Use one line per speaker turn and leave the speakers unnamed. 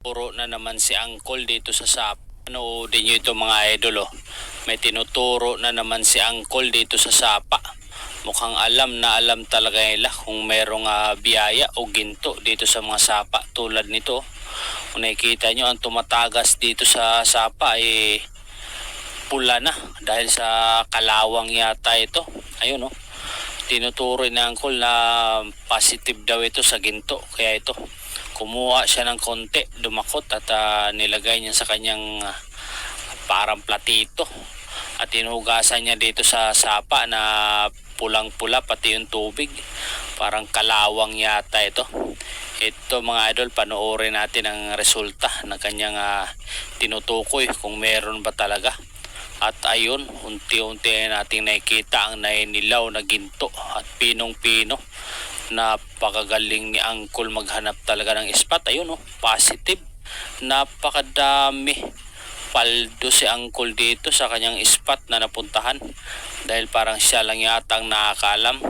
Puro na naman si Uncle dito sa SAP. Panoodin nyo ito mga idol oh. May tinuturo na naman si Uncle dito sa sapa. Mukhang alam na alam talaga nila kung merong biyaya o ginto dito sa mga sapa tulad nito. Kung nakikita nyo ang tumatagas dito sa sapa ay pula na dahil sa kalawang yata ito. Ayun oh. Tinuturo ni Uncle na positive daw ito sa ginto. Kaya ito, kumuha siya ng konti, dumakot at nilagay niya sa kanyang parang platito. At inuhugasan niya dito sa sapa na pulang-pula pati yung tubig. Parang kalawang yata ito. Ito mga idol, panoorin natin ang resulta ng kanyang tinutukoy kung meron ba talaga. At ayun, unti-unti nating nakikita ang nainilaw na ginto at pinong-pino. Napakagaling ni Uncle maghanap talaga ng spot. Ayun oh, positive. Napakadami. Paldo si Uncle dito sa kanyang spot na napuntahan. Dahil parang siya lang yata ang nakakalam